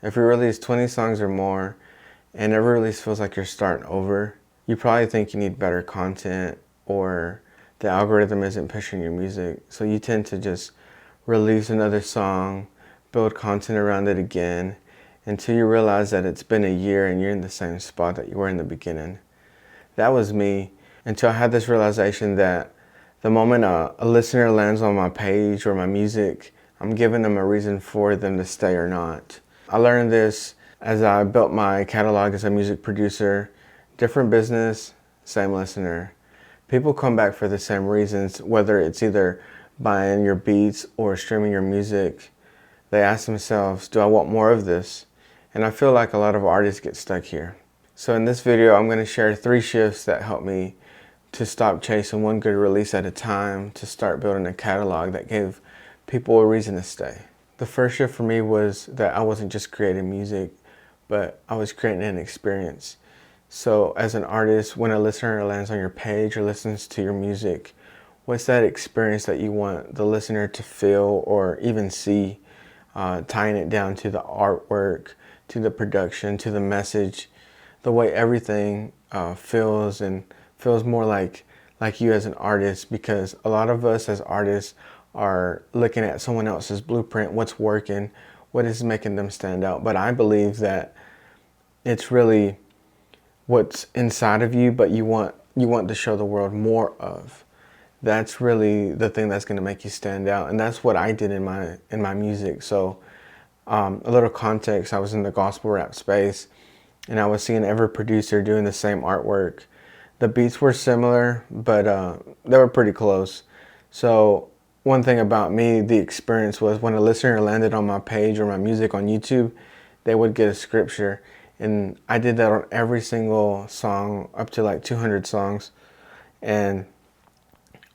If you release 20 songs or more and every release feels like you're starting over, you probably think you need better content or the algorithm isn't pushing your music. So you tend to just release another song, build content around it again until you realize that it's been a year and you're in the same spot that you were in the beginning. That was me until I had this realization that the moment a listener lands on my page or my music, I'm giving them a reason for them to stay or not. I learned this as I built my catalog as a music producer. Different business, same listener. People come back for the same reasons, whether it's either buying your beats or streaming your music. They ask themselves, do I want more of this? And I feel like a lot of artists get stuck here. So in this video, I'm going to share 3 shifts that helped me to stop chasing one good release at a time, to start building a catalog that gave people a reason to stay. The first shift for me was that I wasn't just creating music, but I was creating an experience. So as an artist, when a listener lands on your page or listens to your music, what's that experience that you want the listener to feel or even see, tying it down to the artwork, to the production, to the message, the way everything feels and feels more like you as an artist, because a lot of us as artists are looking at someone else's blueprint, what's working, what is making them stand out. But I believe that it's really what's inside of you, but you want to show the world more of. That's really the thing that's going to make you stand out, and that's what I did in my music. So a little context: I was in the gospel rap space, and I was seeing every producer doing the same artwork. The beats were similar, but they were pretty close. So one thing about me, the experience was when a listener landed on my page or my music on YouTube, they would get a scripture. And I did that on every single song, up to like 200 songs. And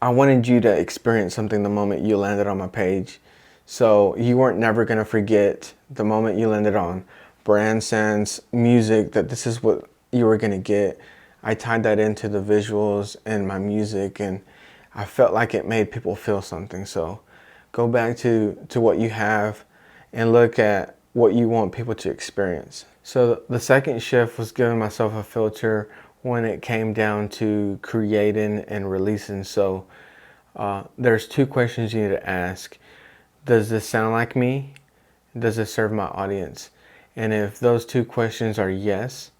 I wanted you to experience something the moment you landed on my page. So you weren't never going to forget the moment you landed on Brandsanmusic, that this is what you were going to get. I tied that into the visuals and my music, and I felt like it made people feel something. So go back to what you have and look at what you want people to experience. So the second shift was giving myself a filter when it came down to creating and releasing. So there's 2 questions you need to ask. Does this sound like me? Does it serve my audience? And if those 2 questions are yes,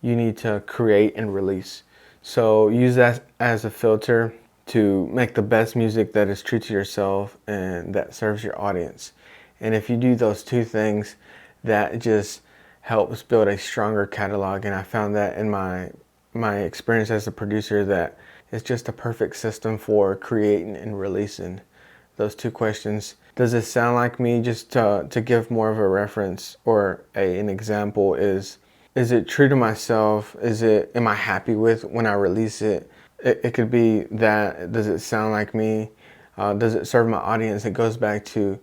you need to create and release. So use that as a filter to make the best music that is true to yourself and that serves your audience. And if you do those 2 things, that just helps build a stronger catalog. And I found that in my experience as a producer, that it's just a perfect system for creating and releasing. Those 2 questions. Does it sound like me? Just to give more of a reference or an example is it true to myself? Am I happy with when I release it? It could be that. Does it sound like me? Does it serve my audience? It goes back to,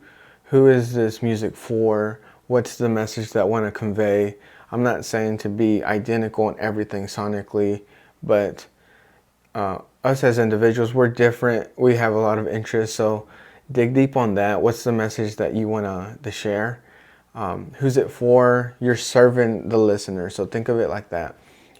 who is this music for? What's the message that I want to convey? I'm not saying to be identical in everything sonically, but us as individuals, we're different. We have a lot of interests, so dig deep on that. What's the message that you want to share? Who's it for? You're serving the listener, so think of it like that.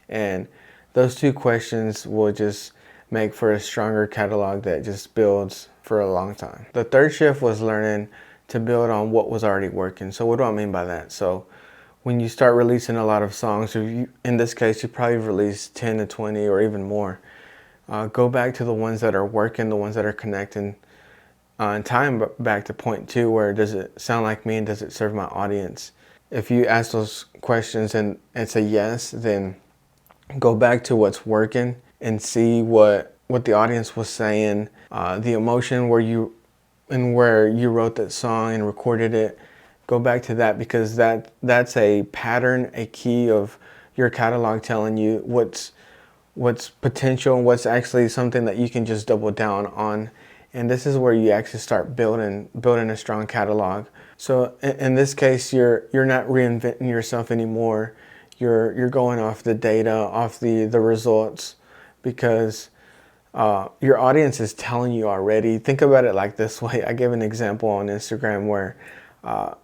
And those 2 questions will just make for a stronger catalog that just builds for a long time. The third shift was learning to build on what was already working. So what do I mean by that? So when you start releasing a lot of songs, or in this case, you probably release 10 to 20 or even more. Go back to the ones that are working, the ones that are connecting, and tying back to point 2, where does it sound like me and does it serve my audience? If you ask those questions and it's a yes, then go back to what's working and see what the audience was saying, the emotion where you wrote that song and recorded it. Go back to that, because that's a pattern, a key of your catalog telling you what's potential and what's actually something that you can just double down on. And this is where you actually start building a strong catalog. So in this case, you're not reinventing yourself anymore. You're going off the data, off the results, because your audience is telling you already. Think about it like this way. I gave an example on Instagram where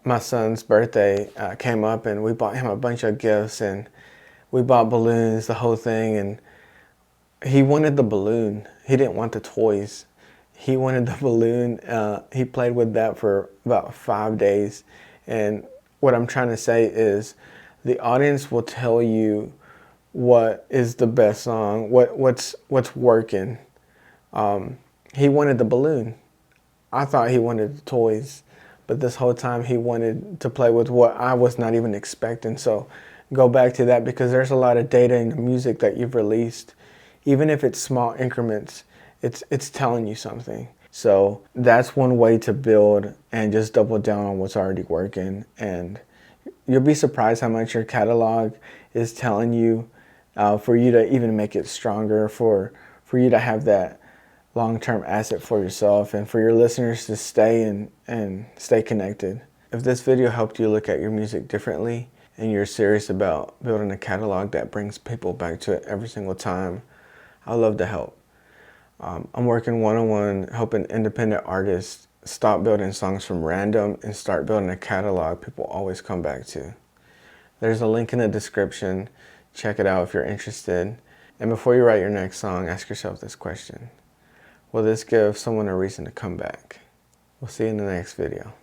my son's birthday came up, and we bought him a bunch of gifts, and we bought balloons, the whole thing, and he wanted the balloon. He didn't want the toys. He wanted the balloon. He played with that for about 5 days. And what I'm trying to say is the audience will tell you what is the best song, what's working. He wanted the balloon. I thought he wanted the toys, but this whole time he wanted to play with what I was not even expecting. So go back to that, because there's a lot of data in the music that you've released. Even if it's small increments, it's telling you something. So that's one way to build and just double down on what's already working. And you'll be surprised how much your catalog is telling you, for you to even make it stronger, for you to have that long-term asset for yourself, and for your listeners to stay and stay connected. If this video helped you look at your music differently, and you're serious about building a catalog that brings people back to it every single time, I'd love to help. I'm working one-on-one helping independent artists stop building songs from random and start building a catalog people always come back to. There's a link in the description. Check it out if you're interested. And before you write your next song, ask yourself this question: will this give someone a reason to come back? We'll see you in the next video.